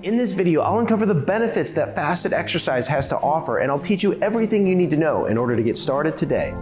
In this video, I'll uncover the benefits that fasted exercise has to offer, and I'll teach you everything you need to know in order to get started today.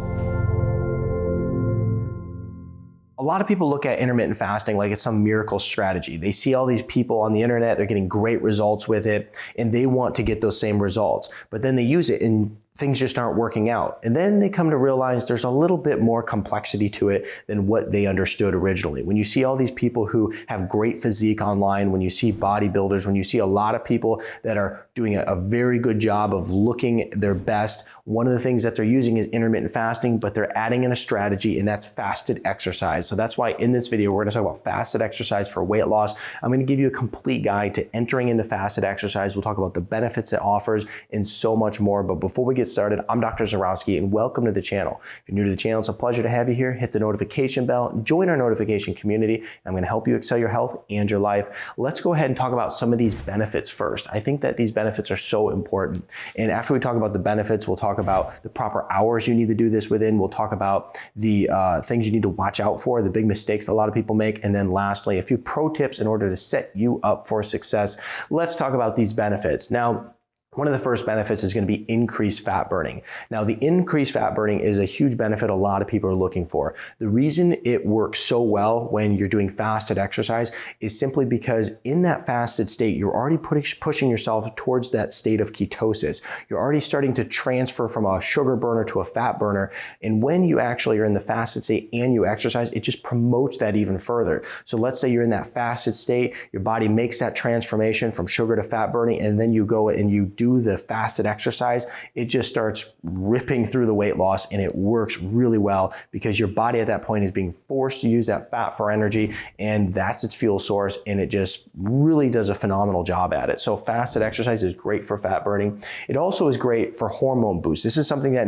A lot of people look at intermittent fasting like it's some miracle strategy. They see all these people on the internet, they're getting great results with it, and they want to get those same results. But then they use it and things just aren't working out. And then they come to realize there's a little bit more complexity to it than what they understood originally. When you see all these people who have great physique online, when you see bodybuilders, when you see a lot of people that are doing a very good job of looking their best, one of the things that they're using is intermittent fasting, but they're adding in a strategy, and that's fasted exercise. So that's why in this video, we're gonna talk about fasted exercise for weight loss. I'm gonna give you a complete guide to entering into fasted exercise. We'll talk about the benefits it offers and so much more. But before we get started, I'm Dr. Zyrowski, and welcome to the channel. If you're new to the channel, it's a pleasure to have you here. Hit the notification bell, join our notification community, and I'm gonna help you excel your health and your life. Let's go ahead and talk about some of these benefits first. I think that these benefits are so important. And after we talk about the benefits, we'll talk about the proper hours you need to do this within. We'll talk about the things you need to watch out for, the big mistakes a lot of people make. And then lastly, a few pro tips in order to set you up for success. Let's talk about these benefits. Now, one of the first benefits is going to be increased fat burning. Now, the increased fat burning is a huge benefit a lot of people are looking for. The reason it works so well when you're doing fasted exercise is simply because in that fasted state, you're already pushing yourself towards that state of ketosis. You're already starting to transfer from a sugar burner to a fat burner. And when you actually are in the fasted state and you exercise, it just promotes that even further. So let's say you're in that fasted state, your body makes that transformation from sugar to fat burning, and then you go and you do the fasted exercise, it just starts ripping through the weight loss, and it works really well because your body at that point is being forced to use that fat for energy, and that's its fuel source, and it just really does a phenomenal job at it. So fasted exercise is great for fat burning. It also is great for hormone boost. This is something that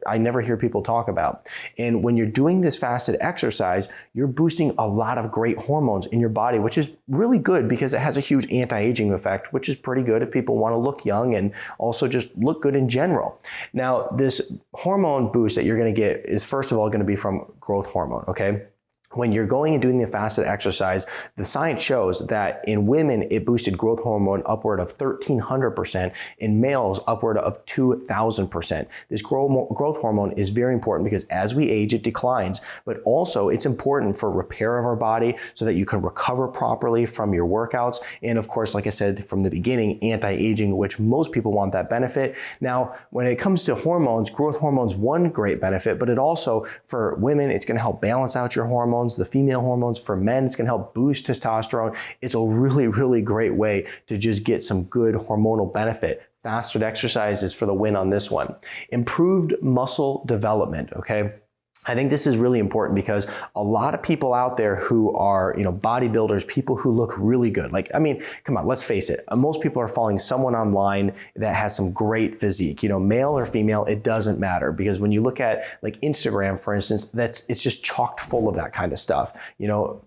I never hear people talk about. And when you're doing this fasted exercise, you're boosting a lot of great hormones in your body, which is really good because it has a huge anti-aging effect, which is pretty good if people want to look young and also just look good in general. Now, this hormone boost that you're going to get is first of all going to be from growth hormone, okay? When you're going and doing the fasted exercise, the science shows that in women, it boosted growth hormone upward of 1,300%, in males upward of 2,000%. This growth hormone is very important because as we age, it declines, but also it's important for repair of our body so that you can recover properly from your workouts. And of course, like I said from the beginning, anti-aging, which most people want that benefit. Now, when it comes to hormones, growth hormone's one great benefit, but it also, for women, it's going to help balance out your hormones. The female hormones. For men, it's going to help boost testosterone. It's a really, really great way to just get some good hormonal benefit. Fasted exercise is for the win on this one. Improved muscle development, okay? I think this is really important because a lot of people out there who are, bodybuilders, people who look really good. Like, I mean, come on, let's face it. Most people are following someone online that has some great physique, male or female, it doesn't matter. Because when you look at like Instagram, for instance, it's just chocked full of that kind of stuff.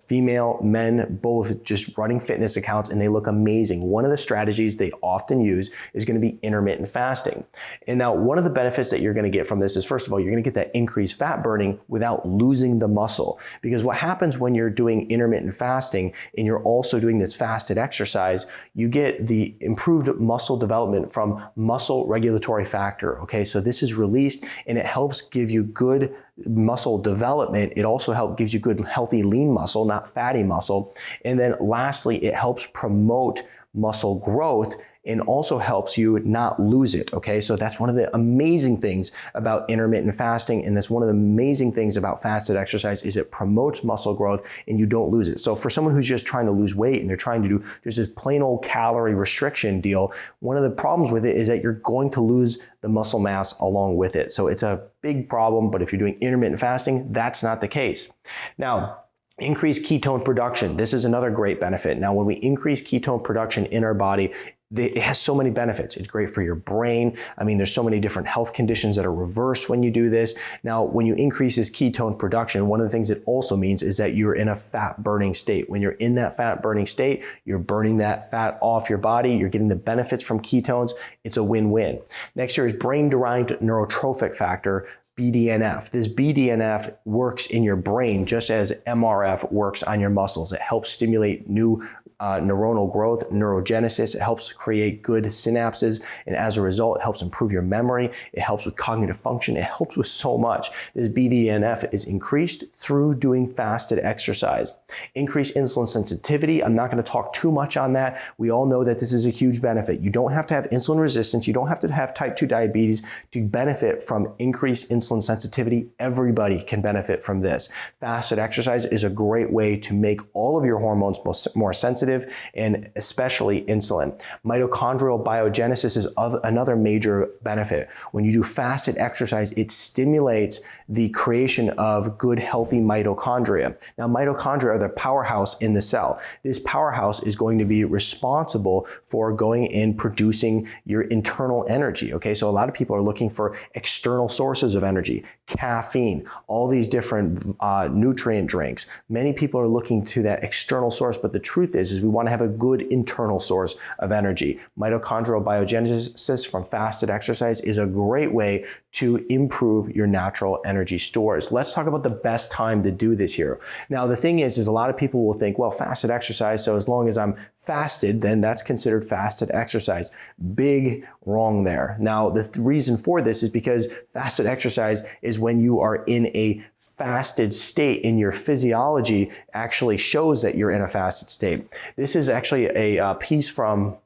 Female, men, both just running fitness accounts, and they look amazing. One of the strategies they often use is going to be intermittent fasting. And now one of the benefits that you're going to get from this is, first of all, you're going to get that increased fat burning without losing the muscle. Because what happens when you're doing intermittent fasting and you're also doing this fasted exercise, you get the improved muscle development from muscle regulatory factor. Okay, so this is released and it helps give you good muscle development. It also gives you good, healthy, lean muscle, not fatty muscle. And then lastly, it helps promote muscle growth and also helps you not lose it, okay? So that's one of the amazing things about intermittent fasting, and that's one of the amazing things about fasted exercise is it promotes muscle growth and you don't lose it. So for someone who's just trying to lose weight and they're trying to do just this plain old calorie restriction deal, one of the problems with it is that you're going to lose the muscle mass along with it. So it's a big problem, but if you're doing intermittent fasting, that's not the case. Now, increase ketone production. This is another great benefit. Now, when we increase ketone production in our body, it has so many benefits. It's great for your brain. I mean, there's so many different health conditions that are reversed when you do this. Now, when you increase this ketone production, one of the things it also means is that you're in a fat burning state. When you're in that fat burning state, you're burning that fat off your body. You're getting the benefits from ketones. It's a win-win. Next here is brain-derived neurotrophic factor, BDNF. This BDNF works in your brain just as MRF works on your muscles. It helps stimulate new neuronal growth, neurogenesis. It helps create good synapses. And as a result, it helps improve your memory. It helps with cognitive function. It helps with so much. This BDNF is increased through doing fasted exercise. Increased insulin sensitivity. I'm not going to talk too much on that. We all know that this is a huge benefit. You don't have to have insulin resistance. You don't have to have type 2 diabetes to benefit from increased insulin sensitivity. Everybody can benefit from this. Fasted exercise is a great way to make all of your hormones more sensitive, and especially insulin. Mitochondrial biogenesis is another major benefit. When you do fasted exercise, it stimulates the creation of good, healthy mitochondria. Now, mitochondria are the powerhouse in the cell. This powerhouse is going to be responsible for going and producing your internal energy. Okay, so a lot of people are looking for external sources of energy, caffeine, all these different nutrient drinks. Many people are looking to that external source, but the truth is we want to have a good internal source of energy. Mitochondrial biogenesis from fasted exercise is a great way to improve your natural energy stores. Let's talk about the best time to do this here. Now, the thing is a lot of people will think, well, fasted exercise, so as long as I'm fasted, then that's considered fasted exercise. Big wrong there. Now, the reason for this is because fasted exercise is when you are in a fasted state, in your physiology actually shows that you're in a fasted state. This is actually a piece from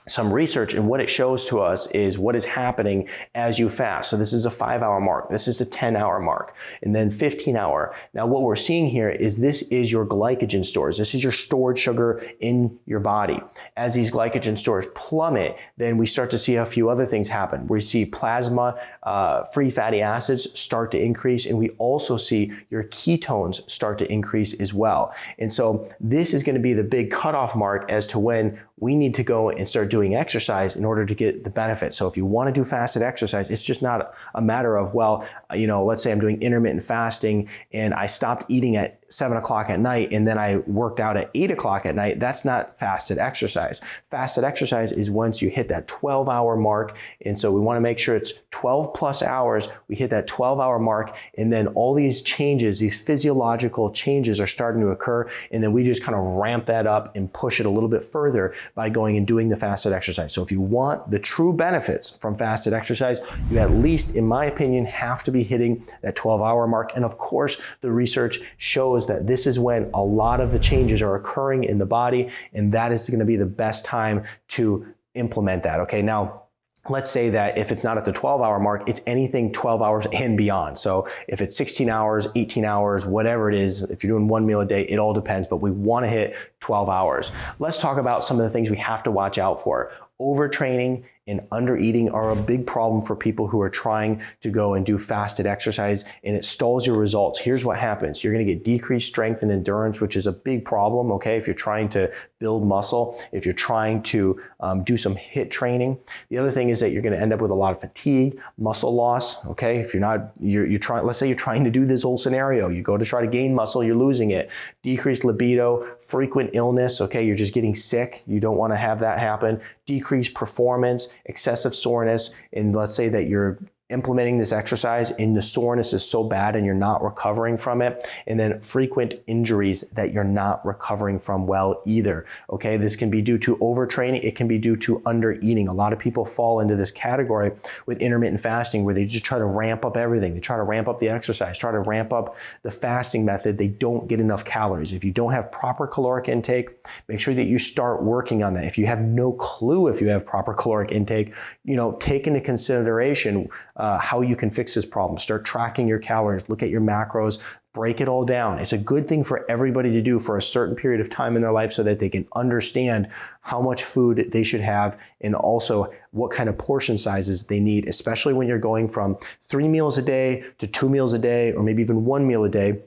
some research, and what it shows to us is what is happening as you fast. So this is the 5-hour mark, this is the 10-hour mark, and then 15-hour. Now what we're seeing here is this is your glycogen stores. This is your stored sugar in your body. As these glycogen stores plummet, then we start to see a few other things happen. We see plasma, free fatty acids start to increase, and we also see your ketones start to increase as well. And so this is going to be the big cutoff mark as to when we need to go and start doing exercise in order to get the benefit. So if you want to do fasted exercise, it's just not a matter of, well, let's say I'm doing intermittent fasting and I stopped eating at 7 o'clock at night and then I worked out at 8 o'clock at night. That's not fasted exercise. Fasted exercise is once you hit that 12-hour mark. And so we want to make sure it's 12 plus hours. We hit that 12-hour mark, and then all these changes, these physiological changes are starting to occur. And then we just kind of ramp that up and push it a little bit further by going and doing the fasted exercise. So if you want the true benefits from fasted exercise, you at least, in my opinion, have to be hitting that 12-hour mark. And of course, the research shows that this is when a lot of the changes are occurring in the body, and that is going to be the best time to implement that. Okay, now let's say that if it's not at the 12-hour mark, it's anything 12 hours and beyond. So if it's 16 hours, 18 hours, whatever it is, if you're doing one meal a day, it all depends, but we want to hit 12 hours. Let's talk about some of the things we have to watch out for. Overtraining and undereating are a big problem for people who are trying to go and do fasted exercise, and it stalls your results. Here's what happens. You're going to get decreased strength and endurance, which is a big problem, okay, if you're trying to build muscle, if you're trying to do some HIIT training. The other thing is that you're going to end up with a lot of fatigue, muscle loss, okay? If you're not, you're trying, let's say you're trying to do this whole scenario. You go to try to gain muscle, you're losing it. Decreased libido, frequent illness, okay? You're just getting sick. You don't want to have that happen. Decreased performance, excessive soreness, and let's say that you're implementing this exercise and the soreness is so bad and you're not recovering from it, and then frequent injuries that you're not recovering from well either. Okay, this can be due to overtraining, it can be due to undereating. A lot of people fall into this category with intermittent fasting where they just try to ramp up everything. They try to ramp up the exercise, try to ramp up the fasting method. They don't get enough calories. If you don't have proper caloric intake, make sure that you start working on that. If you have no clue if you have proper caloric intake, take into consideration how you can fix this problem. Start tracking your calories, look at your macros, break it all down. It's a good thing for everybody to do for a certain period of time in their life so that they can understand how much food they should have and also what kind of portion sizes they need, especially when you're going from 3 meals a day to 2 meals a day, or maybe even 1 meal a day.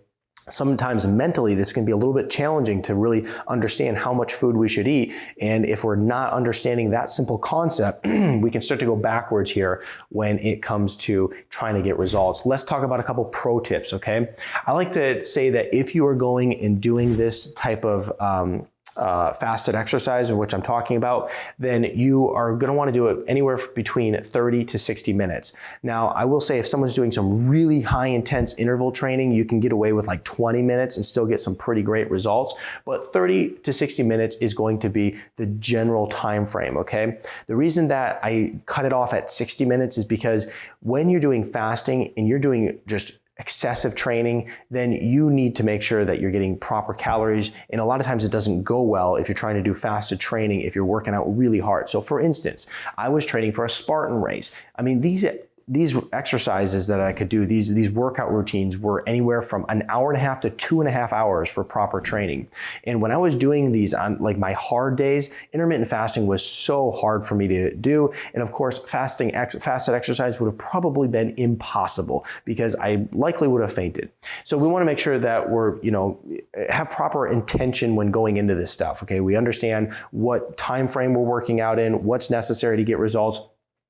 Sometimes mentally, this can be a little bit challenging to really understand how much food we should eat. And if we're not understanding that simple concept, we can start to go backwards here when it comes to trying to get results. Let's talk about a couple pro tips, okay? I like to say that if you are going and doing this type of fasted exercise, which I'm talking about, then you are going to want to do it anywhere between 30 to 60 minutes. Now, I will say if someone's doing some really high intense interval training, you can get away with like 20 minutes and still get some pretty great results. But 30 to 60 minutes is going to be the general time frame, okay? The reason that I cut it off at 60 minutes is because when you're doing fasting and you're doing just excessive training, then you need to make sure that you're getting proper calories. And a lot of times it doesn't go well if you're trying to do fasted training, if you're working out really hard. So for instance, I was training for a Spartan race. I mean, these exercises that I could do, these workout routines were anywhere from an hour and a half to 2.5 hours for proper training. And when I was doing these on like my hard days, intermittent fasting was so hard for me to do. And of course, fasted exercise would have probably been impossible because I likely would have fainted. So we want to make sure that we're, have proper intention when going into this stuff. Okay, we understand what time frame we're working out in, what's necessary to get results.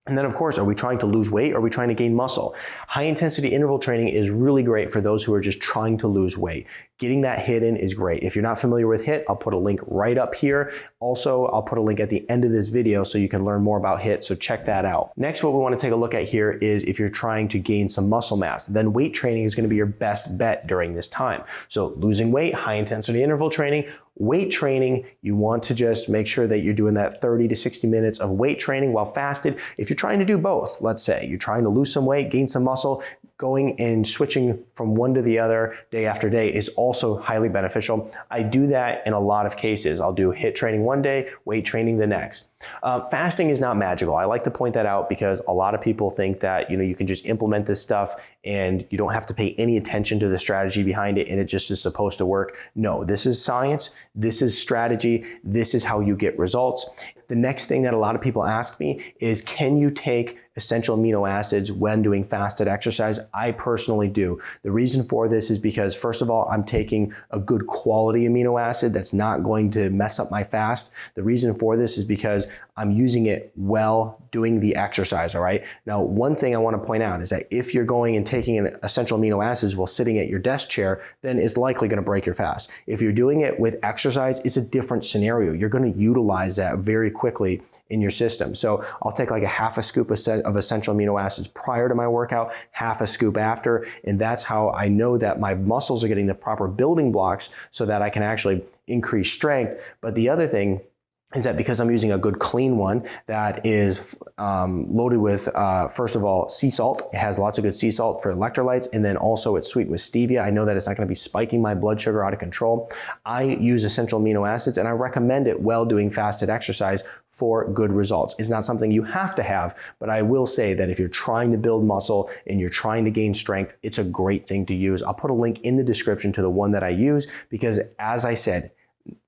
And then of course, are we trying to lose weight or are we trying to gain muscle? High intensity interval training is really great for those who are just trying to lose weight. Getting that HIIT in is great. If you're not familiar with HIIT, I'll put a link right up here. Also, I'll put a link at the end of this video so you can learn more about HIIT, so check that out. Next, what we want to take a look at here is if you're trying to gain some muscle mass, then weight training is going to be your best bet during this time. So losing weight, high intensity interval training. Weight training, you want to just make sure that you're doing that 30 to 60 minutes of weight training while fasted. If you're trying to do both, let's say you're trying to lose some weight, gain some muscle, going and switching from one to the other day after day is also highly beneficial. I do that in a lot of cases. I'll do HIIT training one day, weight training the next. Fasting is not magical. I like to point that out because a lot of people think that you can just implement this stuff and you don't have to pay any attention to the strategy behind it and it just is supposed to work. No, this is science. This is strategy. This is how you get results. The next thing that a lot of people ask me is, can you take essential amino acids when doing fasted exercise? I personally do. The reason for this is because, first of all, I'm taking a good quality amino acid that's not going to mess up my fast. The reason for this is because I'm using it while doing the exercise, all right? Now, one thing I want to point out is that if you're going and taking an essential amino acids while sitting at your desk chair, then it's likely going to break your fast. If you're doing it with exercise, it's a different scenario. You're going to utilize that very quickly in your system. So I'll take like a half a scoop of essential amino acids prior to my workout, half a scoop after, and that's how I know that my muscles are getting the proper building blocks so that I can actually increase strength. But the other thing is that because I'm using a good clean one that is loaded with, first of all, sea salt. It has lots of good sea salt for electrolytes, and then also it's sweetened with stevia. I know that it's not going to be spiking my blood sugar out of control. I use essential amino acids, and I recommend it while doing fasted exercise for good results. It's not something you have to have, but I will say that if you're trying to build muscle and you're trying to gain strength, it's a great thing to use. I'll put a link in the description to the one that I use because, as I said,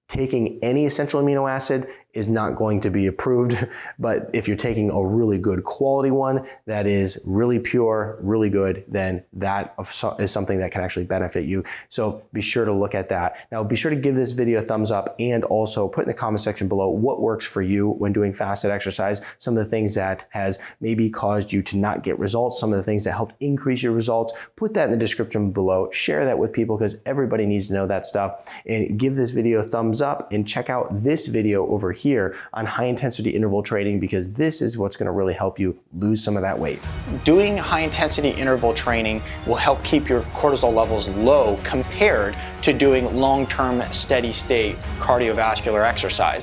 taking any essential amino acid is not going to be approved, but if you're taking a really good quality one that is really pure, really good, then that is something that can actually benefit you. So be sure to look at that. Now, be sure to give this video a thumbs up and also put in the comment section below what works for you when doing fasted exercise, some of the things that has maybe caused you to not get results, some of the things that helped increase your results. Put that in the description below. Share that with people because everybody needs to know that stuff. And give this video a thumbs up and check out this video over here on high intensity interval training because this is what's going to really help you lose some of that weight. Doing high intensity interval training will help keep your cortisol levels low compared to doing long-term steady state cardiovascular exercise.